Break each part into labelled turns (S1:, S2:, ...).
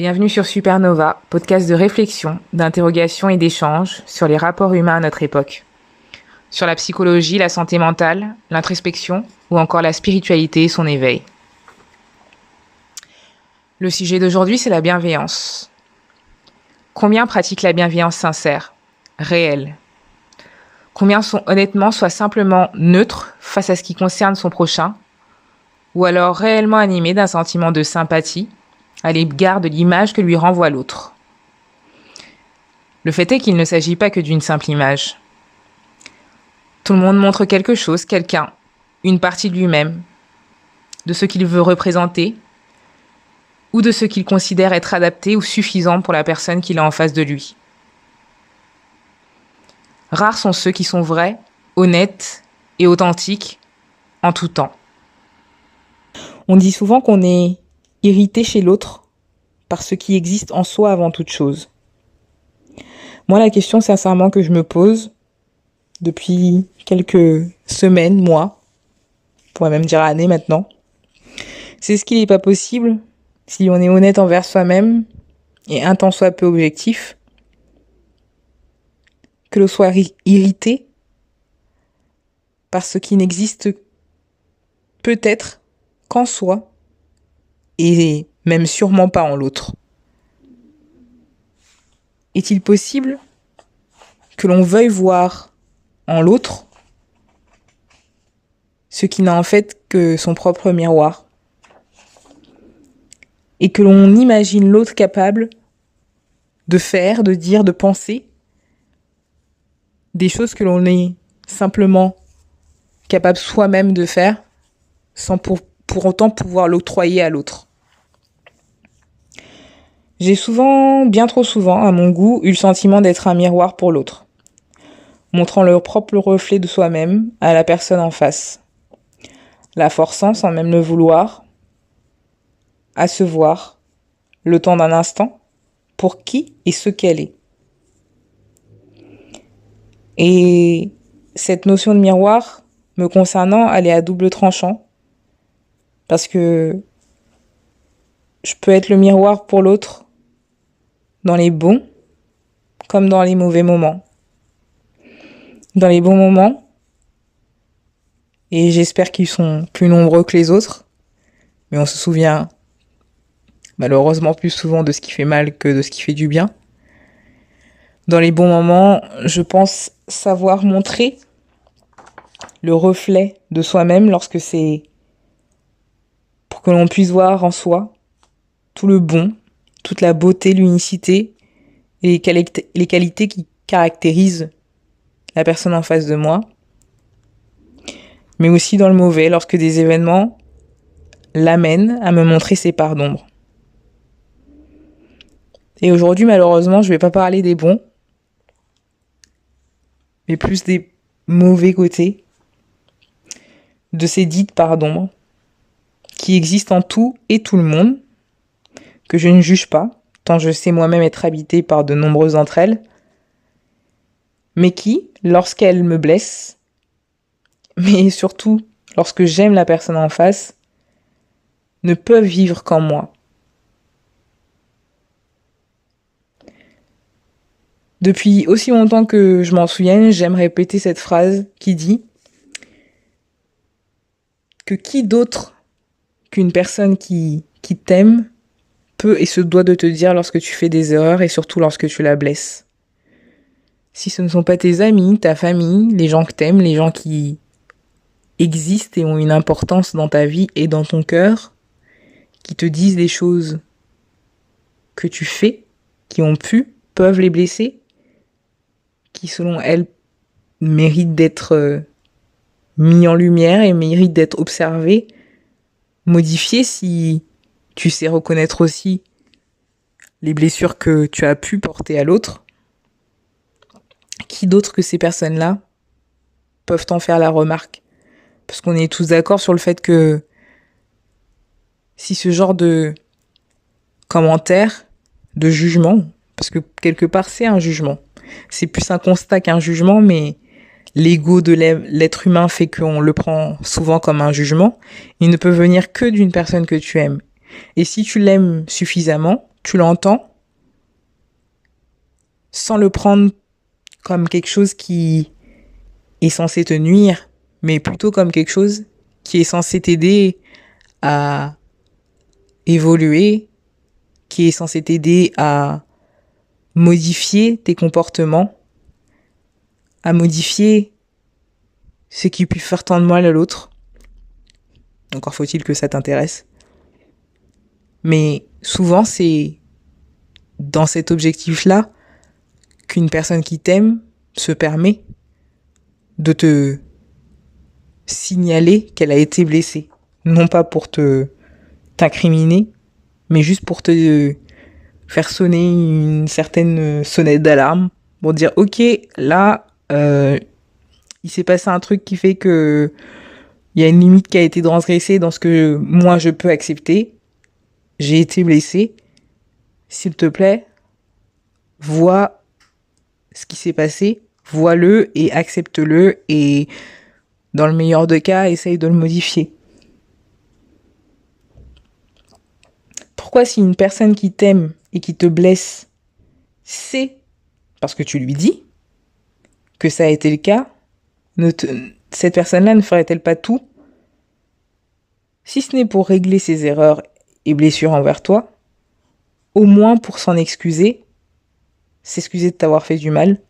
S1: Bienvenue sur Supernova, podcast de réflexion, d'interrogation et d'échange sur les rapports humains à notre époque. Sur la psychologie, la santé mentale, l'introspection ou encore la spiritualité et son éveil. Le sujet d'aujourd'hui, c'est la bienveillance. Combien pratiquent la bienveillance sincère, réelle? Combien sont honnêtement soit simplement neutres face à ce qui concerne son prochain, ou alors réellement animés d'un sentiment de sympathie à l'égard de l'image que lui renvoie l'autre. Le fait est qu'il ne s'agit pas que d'une simple image. Tout le monde montre quelque chose, quelqu'un, une partie de lui-même, de ce qu'il veut représenter, ou de ce qu'il considère être adapté ou suffisant pour la personne qu'il a en face de lui. Rares sont ceux qui sont vrais, honnêtes et authentiques en tout temps. On dit souvent qu'on est irrité chez l'autre par ce qui existe en soi avant toute chose. Moi, la question sincèrement que je me pose depuis quelques semaines, mois, on pourrait même dire années maintenant, c'est ce qu'il n'est pas possible, si on est honnête envers soi-même et un tant soit peu objectif, que l'on soit irrité par ce qui n'existe peut-être qu'en soi et même sûrement pas en l'autre. Est-il possible que l'on veuille voir en l'autre ce qui n'a en fait que son propre miroir et que l'on imagine l'autre capable de faire, de dire, de penser des choses que l'on est simplement capable soi-même de faire sans pour autant pouvoir l'octroyer à l'autre. J'ai souvent, bien trop souvent, à mon goût, eu le sentiment d'être un miroir pour l'autre, montrant le propre reflet de soi-même à la personne en face, la forçant sans même le vouloir, à se voir, le temps d'un instant, pour qui et ce qu'elle est. Et cette notion de miroir, me concernant, elle est à double tranchant, parce que je peux être le miroir pour l'autre dans les bons comme dans les mauvais moments. Dans les bons moments, et j'espère qu'ils sont plus nombreux que les autres, mais on se souvient malheureusement plus souvent de ce qui fait mal que de ce qui fait du bien. Dans les bons moments, je pense savoir montrer le reflet de soi-même lorsque c'est pour que l'on puisse voir en soi tout le bon, toute la beauté, l'unicité et les qualités qui caractérisent la personne en face de moi. Mais aussi dans le mauvais, lorsque des événements l'amènent à me montrer ses parts d'ombre. Et aujourd'hui, malheureusement, je ne vais pas parler des bons, mais plus des mauvais côtés de ces dites parts d'ombre qui existent en tout et tout le monde, que je ne juge pas, tant je sais moi-même être habitée par de nombreuses d'entre elles, mais qui, lorsqu'elles me blessent, mais surtout lorsque j'aime la personne en face, ne peuvent vivre qu'en moi. Depuis aussi longtemps que je m'en souvienne, j'aime répéter cette phrase qui dit que qui d'autre qu'une personne qui t'aime peut et se doit de te dire lorsque tu fais des erreurs et surtout lorsque tu la blesses. Si ce ne sont pas tes amis, ta famille, les gens que t'aimes, les gens qui existent et ont une importance dans ta vie et dans ton cœur, qui te disent des choses que tu fais, qui peuvent les blesser, qui selon elles méritent d'être mis en lumière et méritent d'être observés, modifiés si tu sais reconnaître aussi les blessures que tu as pu porter à l'autre. Qui d'autre que ces personnes-là peuvent t'en faire la remarque? Parce qu'on est tous d'accord sur le fait que si ce genre de commentaires, de jugement, parce que quelque part c'est un jugement, c'est plus un constat qu'un jugement, mais l'ego de l'être humain fait qu'on le prend souvent comme un jugement, il ne peut venir que d'une personne que tu aimes. Et si tu l'aimes suffisamment, tu l'entends sans le prendre comme quelque chose qui est censé te nuire, mais plutôt comme quelque chose qui est censé t'aider à évoluer, qui est censé t'aider à modifier tes comportements, à modifier ce qui peut faire tant de mal à l'autre. Encore faut-il que ça t'intéresse. Mais souvent, c'est dans cet objectif-là qu'une personne qui t'aime se permet de te signaler qu'elle a été blessée. Non pas pour t'incriminer, mais juste pour te faire sonner une certaine sonnette d'alarme pour dire ok, là, il s'est passé un truc qui fait que il y a une limite qui a été transgressée dans ce que moi je peux accepter. J'ai été blessée. S'il te plaît, vois ce qui s'est passé, vois-le et accepte-le et dans le meilleur des cas, essaye de le modifier. Pourquoi si une personne qui t'aime et qui te blesse sait, parce que tu lui dis, que ça a été le cas, cette personne-là ne ferait-elle pas tout, si ce n'est pour régler ses erreurs et blessures envers toi, au moins pour s'en excuser, s'excuser de t'avoir fait du mal?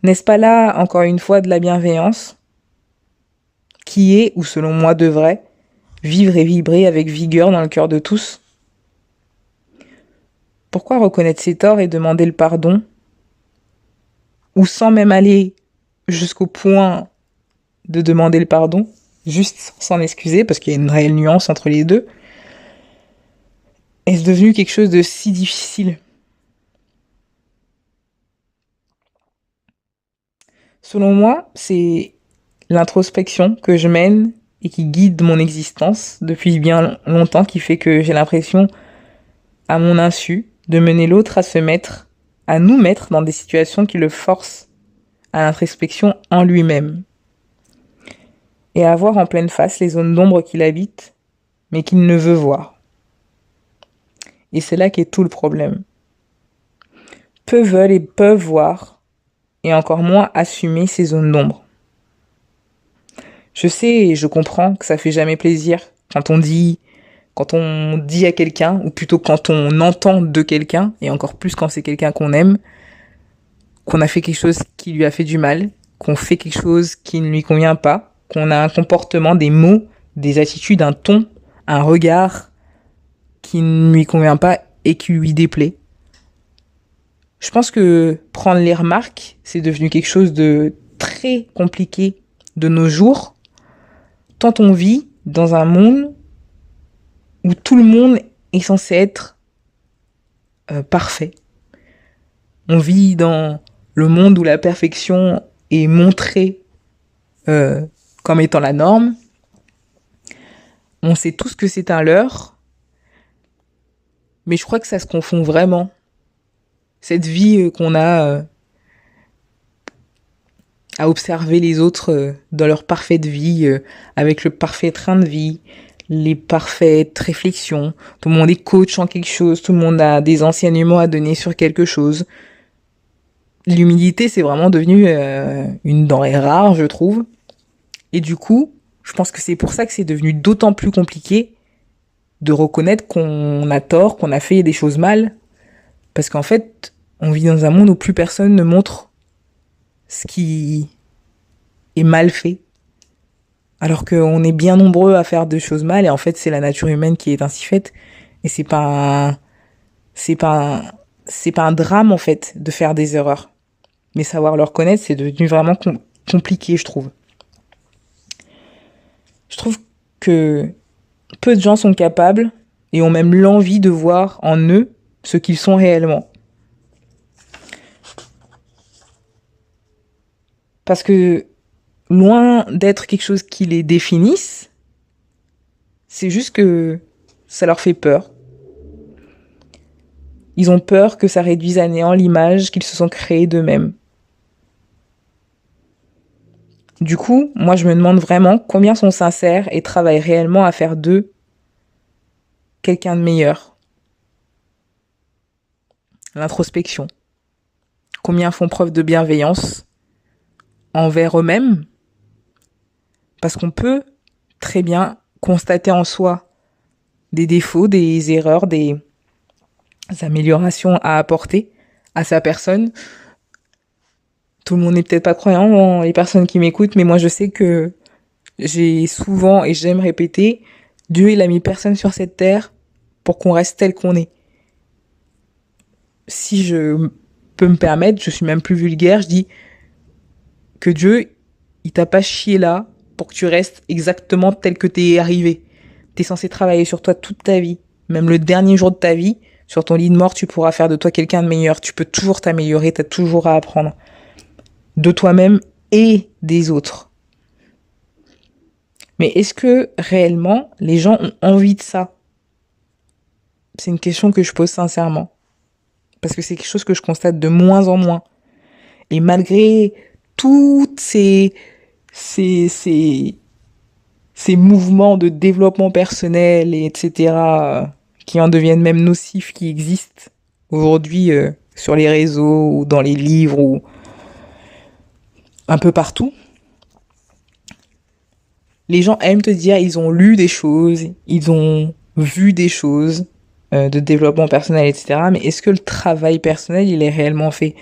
S1: N'est-ce pas là, encore une fois, de la bienveillance qui est, ou selon moi devrait, vivre et vibrer avec vigueur dans le cœur de tous? Pourquoi reconnaître ses torts et demander le pardon, ou sans même aller jusqu'au point de demander le pardon, juste s'en excuser, parce qu'il y a une réelle nuance entre les deux, est-ce devenu quelque chose de si difficile? Selon moi, c'est l'introspection que je mène et qui guide mon existence depuis bien longtemps qui fait que j'ai l'impression, à mon insu, de mener l'autre à nous mettre dans des situations qui le forcent à l'introspection en lui-même et à voir en pleine face les zones d'ombre qu'il habite, mais qu'il ne veut voir. Et c'est là qu'est tout le problème. Peu veulent et peuvent voir, et encore moins assumer ces zones d'ombre. Je sais et je comprends que ça fait jamais plaisir quand on dit à quelqu'un, ou plutôt quand on entend de quelqu'un, et encore plus quand c'est quelqu'un qu'on aime, qu'on a fait quelque chose qui lui a fait du mal, qu'on fait quelque chose qui ne lui convient pas, qu'on a un comportement, des mots, des attitudes, un ton, un regard qui ne lui convient pas et qui lui déplaît. Je pense que prendre les remarques, c'est devenu quelque chose de très compliqué de nos jours, tant on vit dans un monde où tout le monde est censé être parfait. On vit dans le monde où la perfection est montrée comme étant la norme. On sait tous que c'est un leurre, mais je crois que ça se confond vraiment. Cette vie qu'on a à observer les autres dans leur parfaite vie, avec le parfait train de vie, les parfaites réflexions. Tout le monde est coach en quelque chose, tout le monde a des enseignements à donner sur quelque chose. L'humilité, c'est vraiment devenu une denrée rare, je trouve. Et du coup, je pense que c'est pour ça que c'est devenu d'autant plus compliqué de reconnaître qu'on a tort, qu'on a fait des choses mal. Parce qu'en fait, on vit dans un monde où plus personne ne montre ce qui est mal fait. Alors qu'on est bien nombreux à faire des choses mal, et en fait, c'est la nature humaine qui est ainsi faite. Et c'est pas un drame, en fait, de faire des erreurs. Mais savoir le reconnaître, c'est devenu vraiment compliqué, je trouve. Je trouve que peu de gens sont capables et ont même l'envie de voir en eux ce qu'ils sont réellement. Parce que loin d'être quelque chose qui les définisse, c'est juste que ça leur fait peur. Ils ont peur que ça réduise à néant l'image qu'ils se sont créée d'eux-mêmes. Du coup, moi je me demande vraiment combien sont sincères et travaillent réellement à faire d'eux quelqu'un de meilleur? L'introspection. Combien font preuve de bienveillance envers eux-mêmes? Parce qu'on peut très bien constater en soi des défauts, des erreurs, des améliorations à apporter à sa personne. Tout le monde n'est peut-être pas croyant, les personnes qui m'écoutent, mais moi je sais que j'ai souvent, et j'aime répéter, Dieu il a mis personne sur cette terre pour qu'on reste tel qu'on est. Si je peux me permettre, je suis même plus vulgaire, je dis que Dieu, il t'a pas chié là pour que tu restes exactement tel que t'es arrivé. T'es censé travailler sur toi toute ta vie, même le dernier jour de ta vie, sur ton lit de mort, tu pourras faire de toi quelqu'un de meilleur. Tu peux toujours t'améliorer, t'as toujours à apprendre. De toi-même et des autres. Mais est-ce que réellement les gens ont envie de ça? C'est une question que je pose sincèrement. Parce que c'est quelque chose que je constate de moins en moins. Et malgré toutes ces mouvements de développement personnel, et etc., qui en deviennent même nocifs, qui existent aujourd'hui sur les réseaux ou dans les livres ou un peu partout, les gens aiment te dire ils ont lu des choses, ils ont vu des choses de développement personnel, etc. Mais est-ce que le travail personnel, il est réellement fait?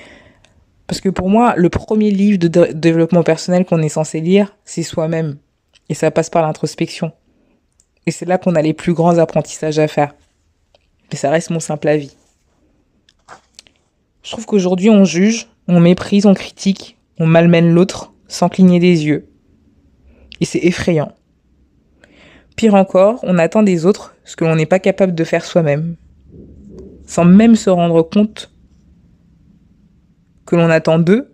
S1: Parce que pour moi, le premier livre de développement personnel qu'on est censé lire, c'est soi-même. Et ça passe par l'introspection. Et c'est là qu'on a les plus grands apprentissages à faire. Mais ça reste mon simple avis. Je trouve qu'aujourd'hui, on juge, on méprise, on critique, on malmène l'autre sans cligner des yeux. Et c'est effrayant. Pire encore, on attend des autres ce que l'on n'est pas capable de faire soi-même. Sans même se rendre compte que l'on attend d'eux,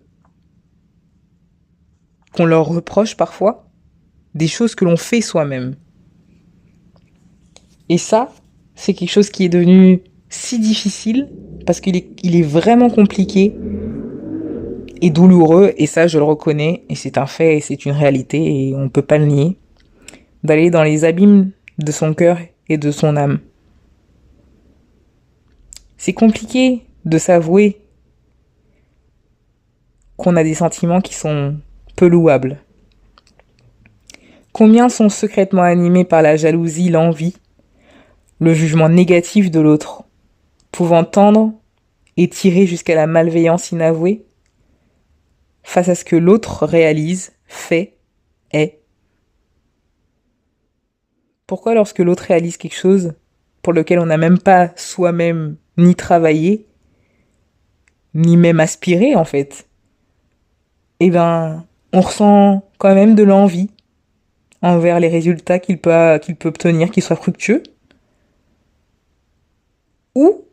S1: qu'on leur reproche parfois, des choses que l'on fait soi-même. Et ça, c'est quelque chose qui est devenu si difficile parce qu'il est vraiment compliqué et douloureux, et ça je le reconnais, et c'est un fait, et c'est une réalité, et on ne peut pas le nier, d'aller dans les abîmes de son cœur et de son âme. C'est compliqué de s'avouer qu'on a des sentiments qui sont peu louables. Combien sont secrètement animés par la jalousie, l'envie, le jugement négatif de l'autre, pouvant tendre et tirer jusqu'à la malveillance inavouée, face à ce que l'autre réalise, fait, est. Pourquoi lorsque l'autre réalise quelque chose pour lequel on n'a même pas soi-même ni travaillé, ni même aspiré en fait, eh ben, on ressent quand même de l'envie envers les résultats qu'il peut obtenir, qu'ils soient fructueux, ou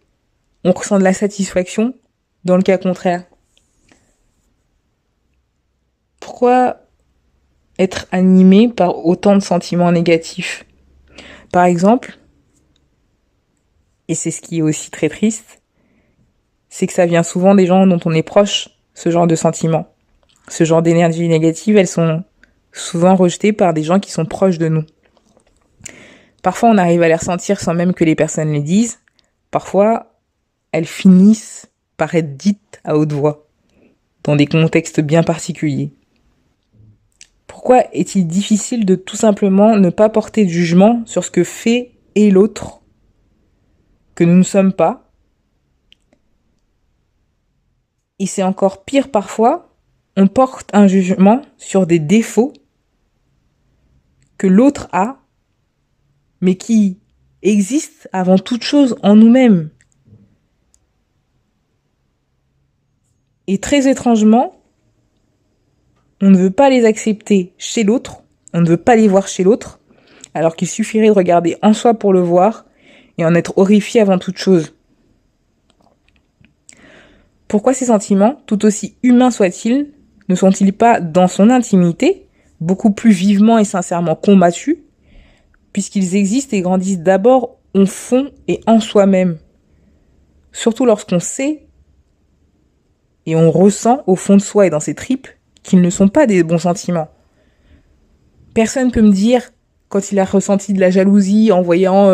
S1: on ressent de la satisfaction dans le cas contraire. Pourquoi être animé par autant de sentiments négatifs? Par exemple, et c'est ce qui est aussi très triste, c'est que ça vient souvent des gens dont on est proche, ce genre de sentiments. Ce genre d'énergie négative, elles sont souvent rejetées par des gens qui sont proches de nous. Parfois, on arrive à les ressentir sans même que les personnes les disent. Parfois, elles finissent par être dites à haute voix, dans des contextes bien particuliers. Pourquoi est-il difficile de tout simplement ne pas porter de jugement sur ce que fait et l'autre, que nous ne sommes pas? Et c'est encore pire parfois, on porte un jugement sur des défauts que l'autre a, mais qui existent avant toute chose en nous-mêmes. Et très étrangement, on ne veut pas les accepter chez l'autre, on ne veut pas les voir chez l'autre, alors qu'il suffirait de regarder en soi pour le voir et en être horrifié avant toute chose. Pourquoi ces sentiments, tout aussi humains soient-ils, ne sont-ils pas, dans son intimité, beaucoup plus vivement et sincèrement combattus, puisqu'ils existent et grandissent d'abord au fond et en soi-même, surtout lorsqu'on sait et on ressent au fond de soi et dans ses tripes qu'ils ne sont pas des bons sentiments. Personne peut me dire, quand il a ressenti de la jalousie en voyant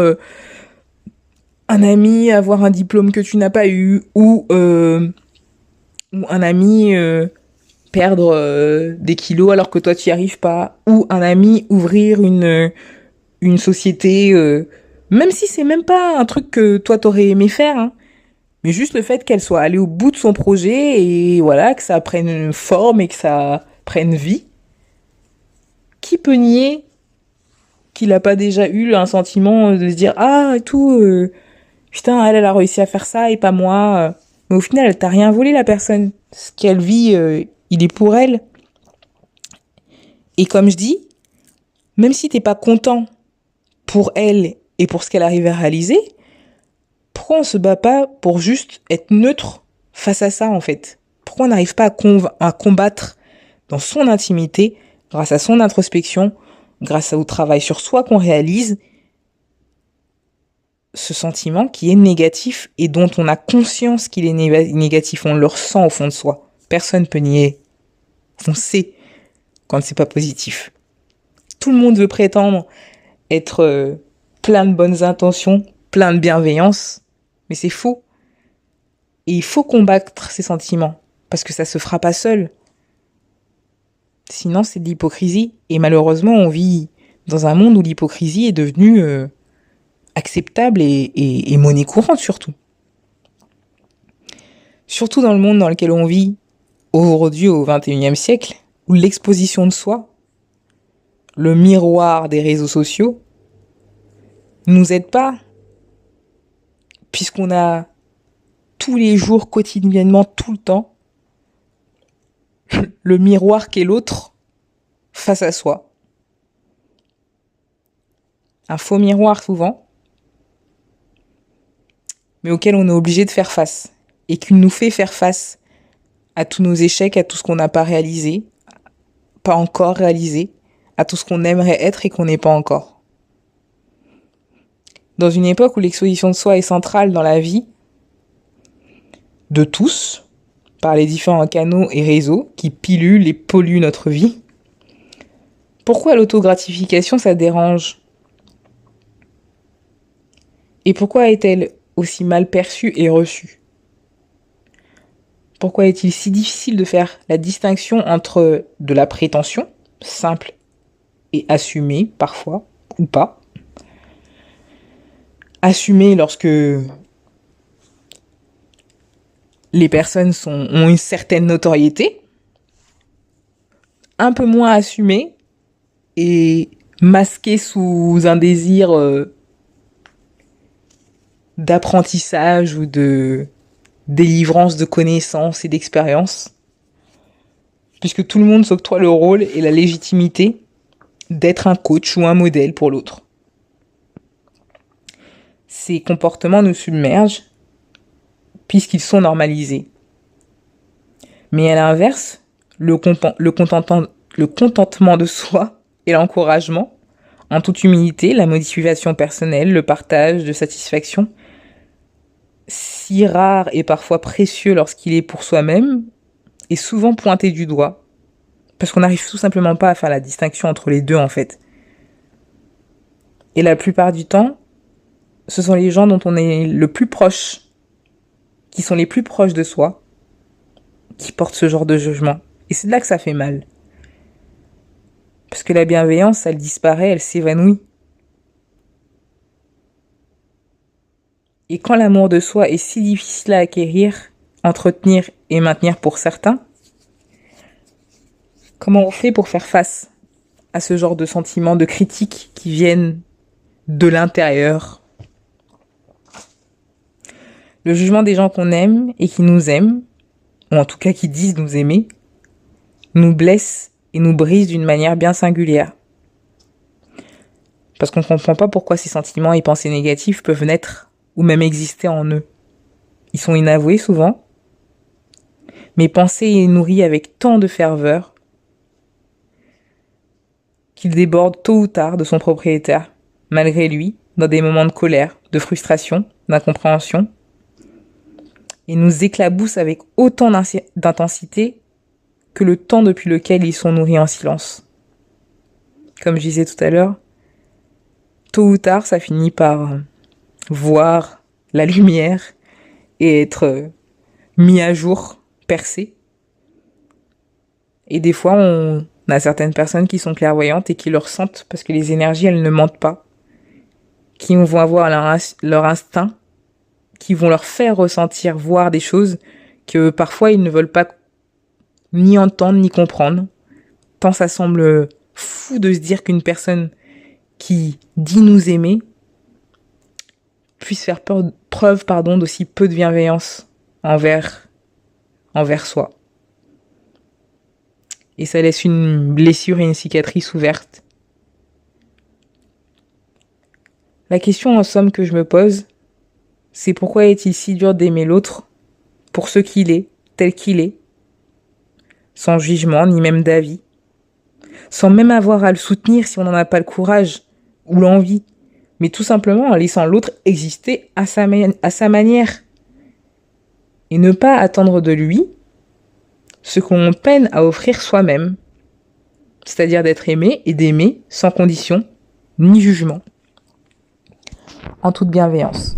S1: un ami avoir un diplôme que tu n'as pas eu, ou un ami perdre des kilos alors que toi tu n'y arrives pas, ou un ami ouvrir une société, même si c'est même pas un truc que toi t'aurais aimé faire, hein, mais juste le fait qu'elle soit allée au bout de son projet et voilà, que ça prenne forme et que ça prenne vie. Qui peut nier qu'il a pas déjà eu un sentiment de se dire ah et tout, putain elle a réussi à faire ça et pas moi. Mais au final elle t'a rien volé la personne. Ce qu'elle vit, il est pour elle. Et comme je dis, même si t'es pas content pour elle et pour ce qu'elle arrive à réaliser, pourquoi on se bat pas pour juste être neutre face à ça en fait? Pourquoi on n'arrive pas à combattre dans son intimité, grâce à son introspection, grâce au travail sur soi qu'on réalise, ce sentiment qui est négatif et dont on a conscience qu'il est négatif, on le ressent au fond de soi. Personne ne peut nier. On sait quand c'est pas positif. Tout le monde veut prétendre être plein de bonnes intentions, plein de bienveillance, mais c'est faux. Et il faut combattre ces sentiments, parce que ça se fera pas seul. Sinon, c'est de l'hypocrisie. Et malheureusement, on vit dans un monde où l'hypocrisie est devenue acceptable et monnaie courante surtout. Surtout dans le monde dans lequel on vit aujourd'hui au XXIe siècle, où l'exposition de soi, le miroir des réseaux sociaux, nous aide pas, puisqu'on a tous les jours, quotidiennement, tout le temps, le miroir qu'est l'autre face à soi. Un faux miroir souvent, mais auquel on est obligé de faire face, et qui nous fait faire face à tous nos échecs, à tout ce qu'on n'a pas réalisé, pas encore réalisé, à tout ce qu'on aimerait être et qu'on n'est pas encore. Dans une époque où l'exposition de soi est centrale dans la vie de tous, par les différents canaux et réseaux qui pilulent et polluent notre vie, pourquoi l'autogratification ça dérange? Et pourquoi est-elle aussi mal perçue et reçue? Pourquoi est-il si difficile de faire la distinction entre de la prétention, simple et assumée parfois, ou pas? Assumée lorsque les personnes ont une certaine notoriété, un peu moins assumée et masquée sous un désir d'apprentissage ou de délivrance de connaissances et d'expériences, puisque tout le monde s'octroie le rôle et la légitimité d'être un coach ou un modèle pour l'autre. Ces comportements nous submergent puisqu'ils sont normalisés. Mais à l'inverse, le contentement de soi et l'encouragement, en toute humilité, la motivation personnelle, le partage de satisfaction, si rare et parfois précieux lorsqu'il est pour soi-même, est souvent pointé du doigt. Parce qu'on n'arrive tout simplement pas à faire la distinction entre les deux en fait. Et la plupart du temps, ce sont les gens dont on est le plus proche, qui sont les plus proches de soi, qui portent ce genre de jugement. Et c'est là que ça fait mal. Parce que la bienveillance, elle disparaît, elle s'évanouit. Et quand l'amour de soi est si difficile à acquérir, entretenir et maintenir pour certains, comment on fait pour faire face à ce genre de sentiments, de critiques qui viennent de l'intérieur? Le jugement des gens qu'on aime et qui nous aiment, ou en tout cas qui disent nous aimer, nous blesse et nous brise d'une manière bien singulière. Parce qu'on ne comprend pas pourquoi ces sentiments et pensées négatives peuvent naître ou même exister en eux. Ils sont inavoués souvent, mais pensés et nourris avec tant de ferveur qu'ils débordent tôt ou tard de son propriétaire, malgré lui, dans des moments de colère, de frustration, d'incompréhension, et nous éclaboussent avec autant d'intensité que le temps depuis lequel ils sont nourris en silence. Comme je disais tout à l'heure, tôt ou tard, ça finit par voir la lumière et être mis à jour, percé. Et des fois, on a certaines personnes qui sont clairvoyantes et qui le ressentent parce que les énergies, elles ne mentent pas, qui vont avoir leur instinct, qui vont leur faire ressentir, voir des choses que parfois ils ne veulent pas ni entendre ni comprendre. Tant ça semble fou de se dire qu'une personne qui dit nous aimer puisse faire preuve d'aussi peu de bienveillance envers soi. Et ça laisse une blessure et une cicatrice ouverte. La question en somme que je me pose, c'est pourquoi est-il si dur d'aimer l'autre pour ce qu'il est, tel qu'il est, sans jugement ni même d'avis, sans même avoir à le soutenir si on n'en a pas le courage ou l'envie, mais tout simplement en laissant l'autre exister à sa manière et ne pas attendre de lui ce qu'on peine à offrir soi-même, c'est-à-dire d'être aimé et d'aimer sans condition ni jugement, en toute bienveillance.